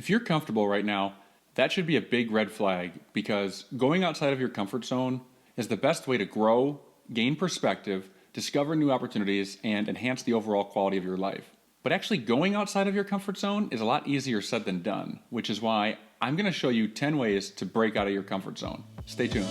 If you're comfortable right now, that should be a big red flag, because going outside of your comfort zone is the best way to grow, gain perspective, discover new opportunities, and enhance the overall quality of your life. But actually going outside of your comfort zone is a lot easier said than done, which is why I'm going to show you 10 ways to break out of your comfort zone. Stay tuned.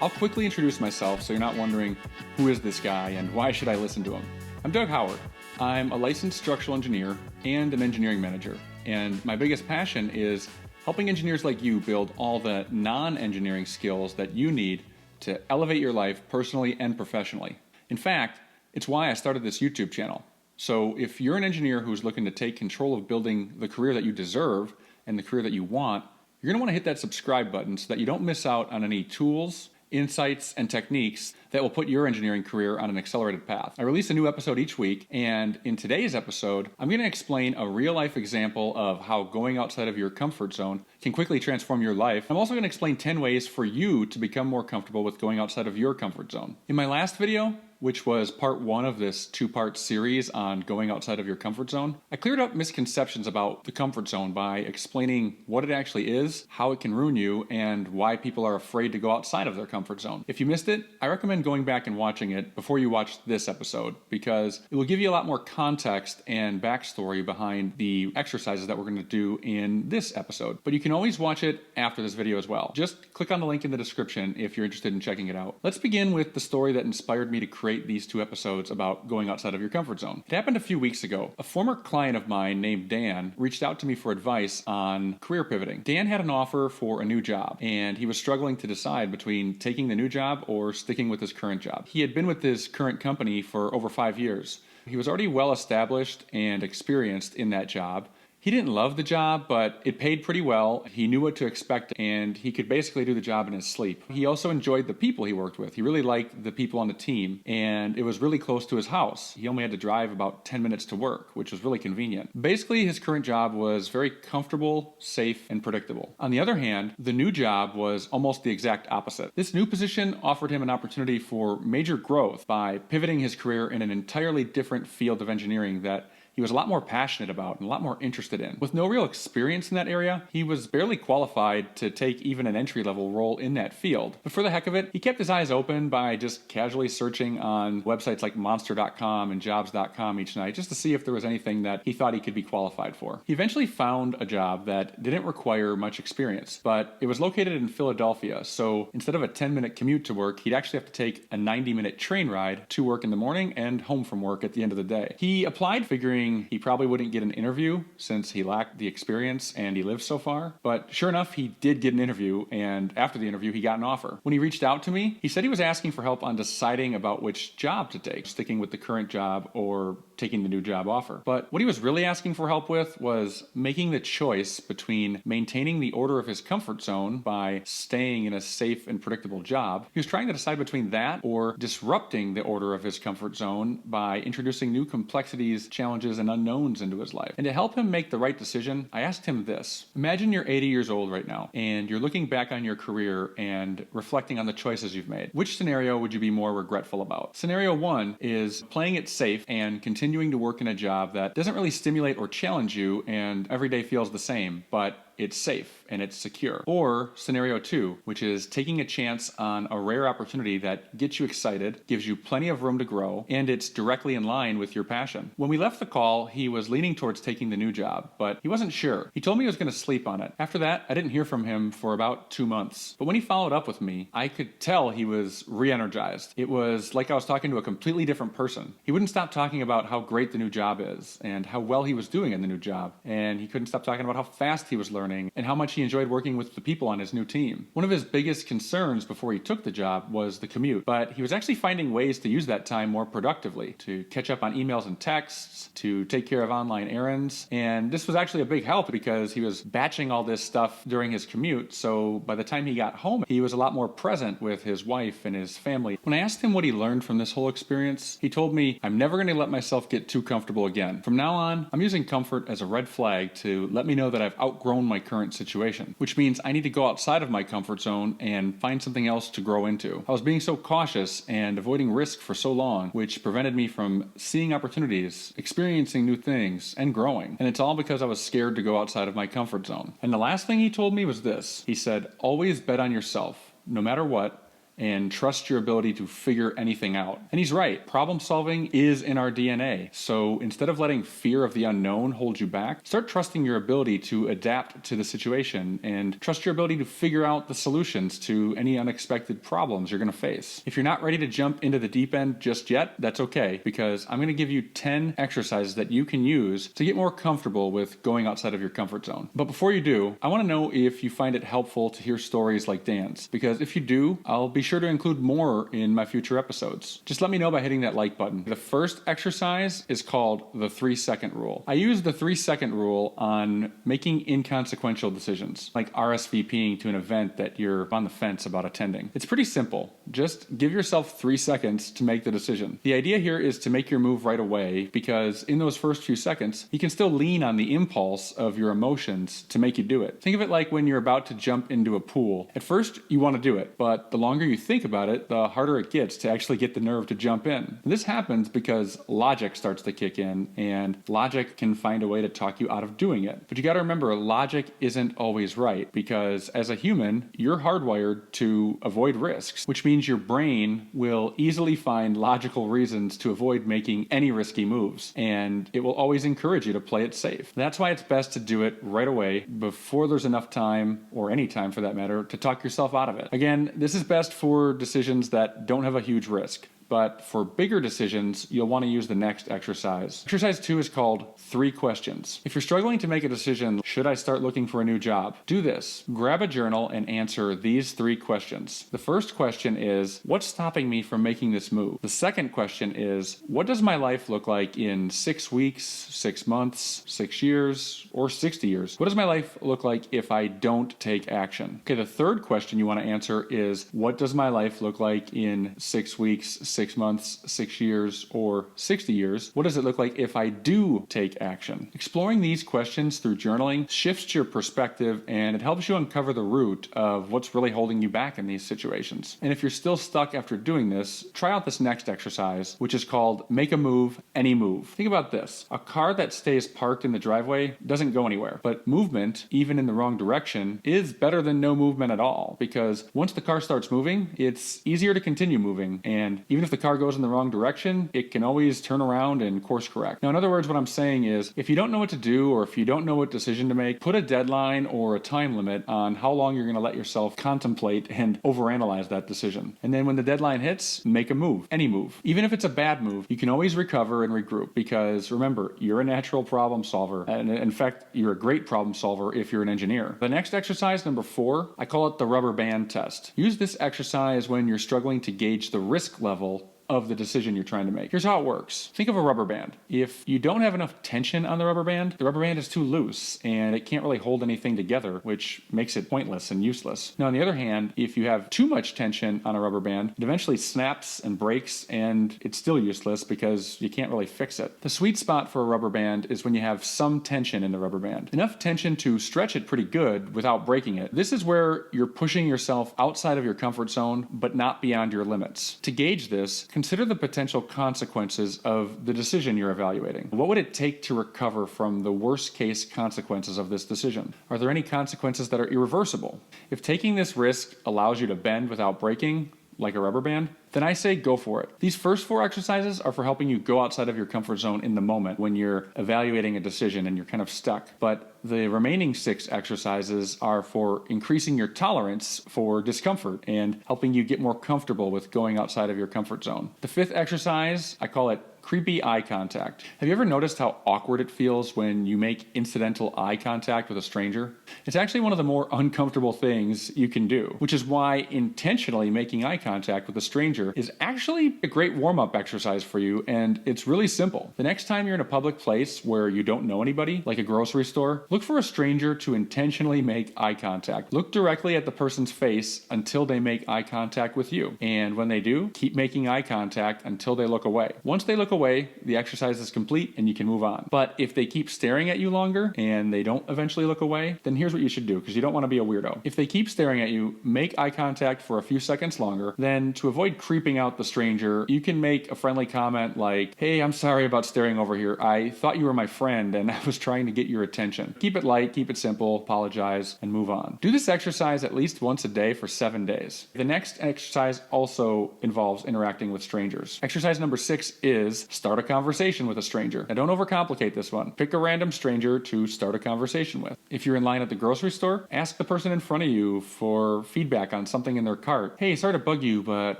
I'll quickly introduce myself so you're not wondering, who is this guy and why should I listen to him? I'm Doug Howard. I'm a licensed structural engineer and an engineering manager, and my biggest passion is helping engineers like you build all the non-engineering skills that you need to elevate your life personally and professionally. In fact, it's why I started this YouTube channel. So if you're an engineer who's looking to take control of building the career that you deserve and the career that you want, you're going to want to hit that subscribe button so that you don't miss out on any tools, insights, and techniques that will put your engineering career on an accelerated path. I release a new episode each week, and in today's episode, I'm going to explain a real-life example of how going outside of your comfort zone can quickly transform your life. I'm also going to explain 10 ways for you to become more comfortable with going outside of your comfort zone. In my last video, which was part 1 of this 2-part series on going outside of your comfort zone, I cleared up misconceptions about the comfort zone by explaining what it actually is, how it can ruin you, and why people are afraid to go outside of their comfort zone. If you missed it, I recommend going back and watching it before you watch this episode, because it will give you a lot more context and backstory behind the exercises that we're going to do in this episode. But you can always watch it after this video as well. Just click on the link in the description if you're interested in checking it out. Let's begin with the story that inspired me to create these 2 episodes about going outside of your comfort zone. It happened a few weeks ago. A former client of mine named Dan reached out to me for advice on career pivoting. Dan had an offer for a new job, and he was struggling to decide between taking the new job or sticking with his current job. He had been with his current company for over 5 years. He was already well established and experienced in that job. He didn't love the job, but it paid pretty well. He knew what to expect, and he could basically do the job in his sleep. He also enjoyed the people he worked with. He really liked the people on the team, and it was really close to his house. He only had to drive about 10 minutes to work, which was really convenient. Basically, his current job was very comfortable, safe, and predictable. On the other hand, the new job was almost the exact opposite. This new position offered him an opportunity for major growth by pivoting his career in an entirely different field of engineering that he was a lot more passionate about and a lot more interested in. With no real experience in that area, he was barely qualified to take even an entry-level role in that field. But for the heck of it, he kept his eyes open by just casually searching on websites like monster.com and jobs.com each night just to see if there was anything that he thought he could be qualified for. He eventually found a job that didn't require much experience, but it was located in Philadelphia, so instead of a 10-minute commute to work, he'd actually have to take a 90-minute train ride to work in the morning and home from work at the end of the day. He applied figuring he probably wouldn't get an interview since he lacked the experience and he lived so far. But sure enough, he did get an interview, and after the interview, he got an offer. When he reached out to me, he said he was asking for help on deciding about which job to take, sticking with the current job or taking the new job offer. But what he was really asking for help with was making the choice between maintaining the order of his comfort zone by staying in a safe and predictable job. He was trying to decide between that or disrupting the order of his comfort zone by introducing new complexities, challenges, and unknowns into his life. And to help him make the right decision, I asked him this. Imagine you're 80 years old right now, and you're looking back on your career and reflecting on the choices you've made. Which scenario would you be more regretful about? Scenario 1 is playing it safe and continuing to work in a job that doesn't really stimulate or challenge you and every day feels the same, but it's safe and it's secure. Or scenario 2, which is taking a chance on a rare opportunity that gets you excited, gives you plenty of room to grow, and it's directly in line with your passion. When we left the call, he was leaning towards taking the new job, but he wasn't sure. He told me he was going to sleep on it. After that, I didn't hear from him for about 2 months. But when he followed up with me, I could tell he was re-energized. It was like I was talking to a completely different person. He wouldn't stop talking about how great the new job is and how well he was doing in the new job. And he couldn't stop talking about how fast he was learning and how much he enjoyed working with the people on his new team. One of his biggest concerns before he took the job was the commute, but he was actually finding ways to use that time more productively, to catch up on emails and texts, to take care of online errands. And this was actually a big help because he was batching all this stuff during his commute, so by the time he got home, he was a lot more present with his wife and his family. When I asked him what he learned from this whole experience, he told me, "I'm never going to let myself get too comfortable again. From now on, I'm using comfort as a red flag to let me know that I've outgrown my current situation, which means I need to go outside of my comfort zone and find something else to grow into. I was being so cautious and avoiding risk for so long, which prevented me from seeing opportunities, experiencing new things, and growing. And it's all because I was scared to go outside of my comfort zone. And the last thing he told me was this. He said, always bet on yourself, no matter what, and trust your ability to figure anything out. And he's right. Problem solving is in our DNA. So instead of letting fear of the unknown hold you back, start trusting your ability to adapt to the situation and trust your ability to figure out the solutions to any unexpected problems you're going to face. If you're not ready to jump into the deep end just yet, that's okay, because I'm going to give you 10 exercises that you can use to get more comfortable with going outside of your comfort zone. But before you do, I want to know if you find it helpful to hear stories like Dan's, because if you do, I'll be sure to include more in my future episodes. Just let me know by hitting that like button. The first exercise is called the 3-second rule. I use the 3-second rule on making inconsequential decisions, like RSVPing to an event that you're on the fence about attending. It's pretty simple. Just give yourself 3 seconds to make the decision. The idea here is to make your move right away, because in those first few seconds, you can still lean on the impulse of your emotions to make you do it. Think of it like when you're about to jump into a pool. At first, you want to do it, but the longer you think about it, the harder it gets to actually get the nerve to jump in. And this happens because logic starts to kick in, and logic can find a way to talk you out of doing it. But you got to remember, logic isn't always right, because as a human, you're hardwired to avoid risks, which means your brain will easily find logical reasons to avoid making any risky moves, and it will always encourage you to play it safe. That's why it's best to do it right away, before there's enough time, or any time for that matter, to talk yourself out of it. Again, this is best for decisions that don't have a huge risk. But for bigger decisions, you'll want to use the next exercise. Exercise 2 is called 3 questions. If you're struggling to make a decision, should I start looking for a new job? Do this. Grab a journal and answer these 3 questions. The first question is, what's stopping me from making this move? The second question is, what does my life look like in 6 weeks, 6 months, 6 years, or 60 years? What does my life look like if I don't take action? Okay, the third question you want to answer is, what does my life look like in 6 weeks, 6 months, 6 years, or 60 years? What does it look like if I do take action? Exploring these questions through journaling shifts your perspective, and it helps you uncover the root of what's really holding you back in these situations. And if you're still stuck after doing this, try out this next exercise, which is called Make a Move, Any Move. Think about this. A car that stays parked in the driveway doesn't go anywhere, but movement, even in the wrong direction, is better than no movement at all, because once the car starts moving, it's easier to continue moving, and even if the car goes in the wrong direction, it can always turn around and course correct. Now, in other words, what I'm saying is, if you don't know what to do, or if you don't know what decision to make, put a deadline or a time limit on how long you're going to let yourself contemplate and overanalyze that decision. And then when the deadline hits, make a move, any move. Even if it's a bad move, you can always recover and regroup, because remember, you're a natural problem solver. And in fact, you're a great problem solver if you're an engineer. The next exercise, number 4, I call it the rubber band test. Use this exercise when you're struggling to gauge the risk level of the decision you're trying to make. Here's how it works. Think of a rubber band. If you don't have enough tension on the rubber band is too loose and it can't really hold anything together, which makes it pointless and useless. Now, on the other hand, if you have too much tension on a rubber band, it eventually snaps and breaks, and it's still useless because you can't really fix it. The sweet spot for a rubber band is when you have some tension in the rubber band. Enough tension to stretch it pretty good without breaking it. This is where you're pushing yourself outside of your comfort zone, but not beyond your limits. To gauge this, consider the potential consequences of the decision you're evaluating. What would it take to recover from the worst case consequences of this decision? Are there any consequences that are irreversible? If taking this risk allows you to bend without breaking, like a rubber band, then I say go for it. These first 4 exercises are for helping you go outside of your comfort zone in the moment when you're evaluating a decision and you're kind of stuck. But the remaining 6 exercises are for increasing your tolerance for discomfort and helping you get more comfortable with going outside of your comfort zone. The 5th exercise, I call it creepy eye contact. Have you ever noticed how awkward it feels when you make incidental eye contact with a stranger? It's actually one of the more uncomfortable things you can do, which is why intentionally making eye contact with a stranger is actually a great warm-up exercise for you, and it's really simple. The next time you're in a public place where you don't know anybody, like a grocery store, look for a stranger to intentionally make eye contact. Look directly at the person's face until they make eye contact with you. And when they do, keep making eye contact until they look away. Once they look look away, the exercise is complete and you can move on. But if they keep staring at you longer and they don't eventually look away, then here's what you should do, because you don't want to be a weirdo. If they keep staring at you, make eye contact for a few seconds longer. Then, to avoid creeping out the stranger, you can make a friendly comment like, "Hey, I'm sorry about staring over here. I thought you were my friend and I was trying to get your attention." Keep it light, keep it simple, apologize, and move on. Do this exercise at least once a day for 7 days. The next exercise also involves interacting with strangers. Exercise number 6 is start a conversation with a stranger. Now, don't overcomplicate this one. Pick a random stranger to start a conversation with. If you're in line at the grocery store, ask the person in front of you for feedback on something in their cart. "Hey, sorry to bug you, but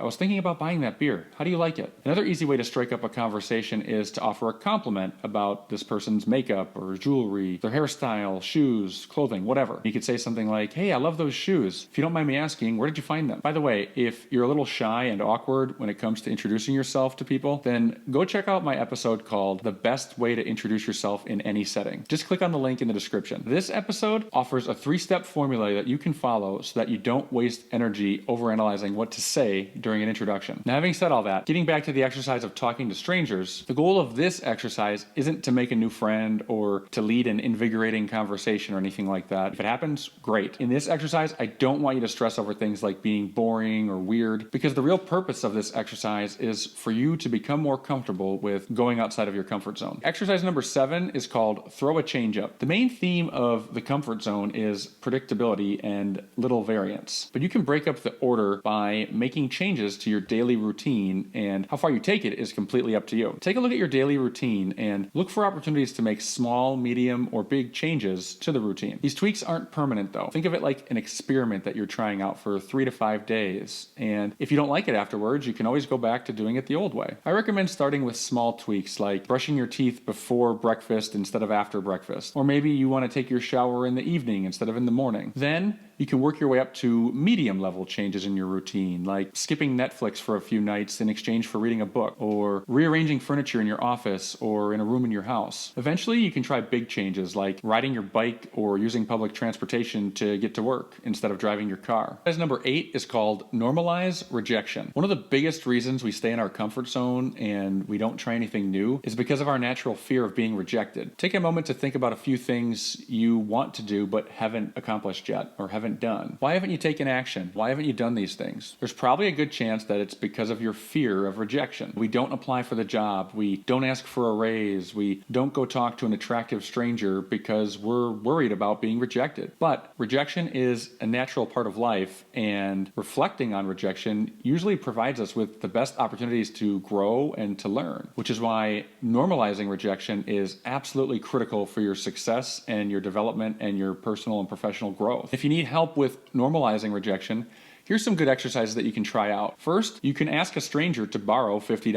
I was thinking about buying that beer. How do you like it?" Another easy way to strike up a conversation is to offer a compliment about this person's makeup or jewelry, their hairstyle, shoes, clothing, whatever. You could say something like, "Hey, I love those shoes. If you don't mind me asking, where did you find them?" By the way, if you're a little shy and awkward when it comes to introducing yourself to people, then go check out my episode called "The Best Way to Introduce Yourself in Any Setting." Just click on the link in the description. This episode offers a 3-step formula that you can follow so that you don't waste energy overanalyzing what to say during an introduction. Now, having said all that, getting back to the exercise of talking to strangers, the goal of this exercise isn't to make a new friend or to lead an invigorating conversation or anything like that. If it happens, great. In this exercise, I don't want you to stress over things like being boring or weird, because the real purpose of this exercise is for you to become more comfortable with going outside of your comfort zone. Exercise number 7 is called throw a change up. The main theme of the comfort zone is predictability and little variance, but you can break up the order by making changes to your daily routine, and how far you take it is completely up to you. Take a look at your daily routine and look for opportunities to make small, medium, or big changes to the routine. These tweaks aren't permanent though. Think of it like an experiment that you're trying out for 3 to 5 days, and if you don't like it afterwards, you can always go back to doing it the old way. I recommend starting with small tweaks like brushing your teeth before breakfast instead of after breakfast, or maybe you want to take your shower in the evening instead of in the morning. Then you can work your way up to medium level changes in your routine, like skipping Netflix for a few nights in exchange for reading a book, or rearranging furniture in your office or in a room in your house. Eventually, you can try big changes like riding your bike or using public transportation to get to work instead of driving your car. Exercise number 8 is called Normalize Rejection. One of the biggest reasons we stay in our comfort zone and we don't try anything new is because of our natural fear of being rejected. Take a moment to think about a few things you want to do but haven't accomplished yet or haven't done. Why haven't you taken action? Why haven't you done these things? There's probably a good chance that it's because of your fear of rejection. We don't apply for the job. We don't ask for a raise. We don't go talk to an attractive stranger because we're worried about being rejected. But rejection is a natural part of life, and reflecting on rejection usually provides us with the best opportunities to grow and to learn, which is why normalizing rejection is absolutely critical for your success and your development and your personal and professional growth. If you need help with normalizing rejection, here's some good exercises that you can try out. First, you can ask a stranger to borrow $50.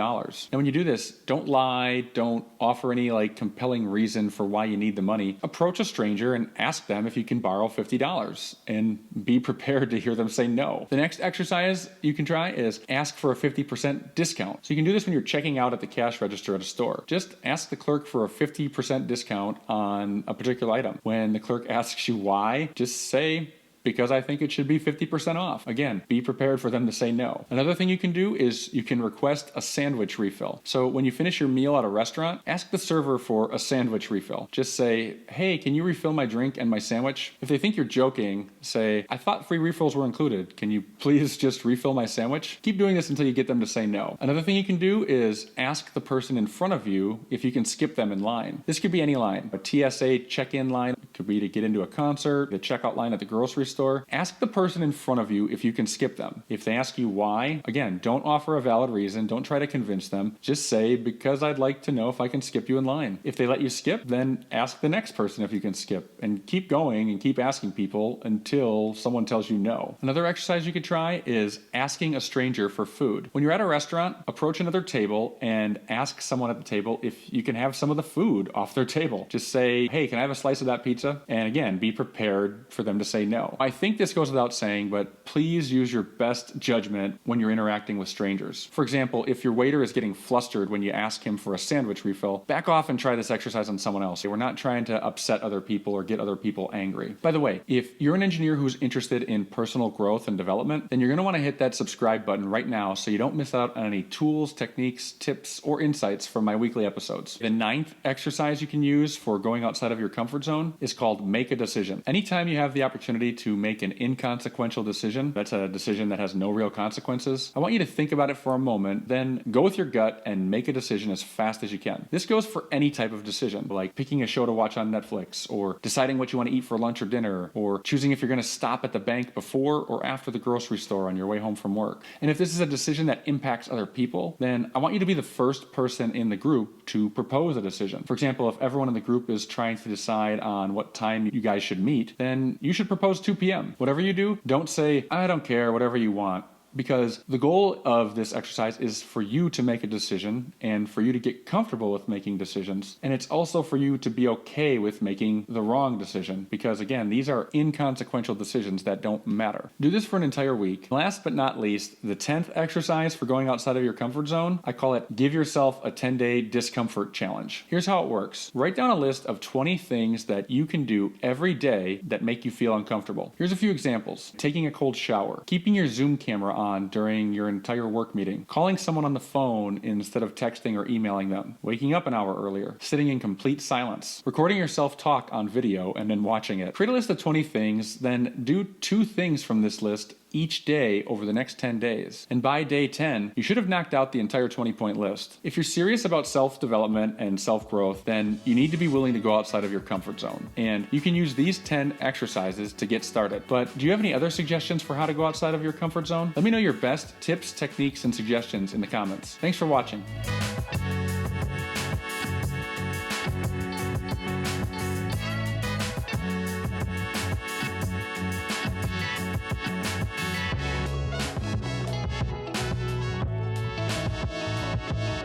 Now, when you do this, don't lie, don't offer any compelling reason for why you need the money. Approach a stranger and ask them if you can borrow $50 and be prepared to hear them say no. The next exercise you can try is ask for a 50% discount. So you can do this when you're checking out at the cash register at a store. Just ask the clerk for a 50% discount on a particular item. When the clerk asks you why, just say, "Because I think it should be 50% off." Again, be prepared for them to say no. Another thing you can do is you can request a sandwich refill. So when you finish your meal at a restaurant, ask the server for a sandwich refill. Just say, "Hey, can you refill my drink and my sandwich?" If they think you're joking, say, "I thought free refills were included. Can you please just refill my sandwich?" Keep doing this until you get them to say no. Another thing you can do is ask the person in front of you if you can skip them in line. This could be any line. A TSA check-in line, it could be to get into a concert, the checkout line at the grocery store. Ask the person in front of you if you can skip them. If they ask you why, again, don't offer a valid reason. Don't try to convince them. Just say, "Because I'd like to know if I can skip you in line." If they let you skip, then ask the next person if you can skip, and keep going and keep asking people until someone tells you no. Another exercise you could try is asking a stranger for food. When you're at a restaurant, approach another table and ask someone at the table if you can have some of the food off their table. Just say, "Hey, can I have a slice of that pizza?" versa. And again, be prepared for them to say no. I think this goes without saying, but please use your best judgment when you're interacting with strangers. For example, if your waiter is getting flustered when you ask him for a sandwich refill, back off and try this exercise on someone else. We're not trying to upset other people or get other people angry. By the way, if you're an engineer who's interested in personal growth and development, then you're going to want to hit that subscribe button right now so you don't miss out on any tools, techniques, tips, or insights from my weekly episodes. The 9th exercise you can use for going outside of your comfort zone is called make a decision. Anytime you have the opportunity to make an inconsequential decision, that's a decision that has no real consequences, I want you to think about it for a moment, then go with your gut and make a decision as fast as you can. This goes for any type of decision, like picking a show to watch on Netflix, or deciding what you want to eat for lunch or dinner, or choosing if you're going to stop at the bank before or after the grocery store on your way home from work. And if this is a decision that impacts other people, then I want you to be the first person in the group to propose a decision. For example, if everyone in the group is trying to decide on what time you guys should meet, then you should propose 2 p.m. Whatever you do, don't say, I don't care, whatever you want. Because the goal of this exercise is for you to make a decision and for you to get comfortable with making decisions. And it's also for you to be okay with making the wrong decision. Because again, these are inconsequential decisions that don't matter. Do this for an entire week. Last but not least, the 10th exercise for going outside of your comfort zone, I call it give yourself a 10-day discomfort challenge. Here's how it works. Write down a list of 20 things that you can do every day that make you feel uncomfortable. Here's a few examples. Taking a cold shower, keeping your Zoom camera on during your entire work meeting, calling someone on the phone instead of texting or emailing them, waking up an hour earlier, sitting in complete silence, recording yourself talk on video and then watching it. Create a list of 20 things, then do 2 things from this list each day over the next 10 days. And by day 10, you should have knocked out the entire 20-point list. If you're serious about self-development and self-growth, then you need to be willing to go outside of your comfort zone. And you can use these 10 exercises to get started. But do you have any other suggestions for how to go outside of your comfort zone? Let me know your best tips, techniques, and suggestions in the comments. Thanks for watching.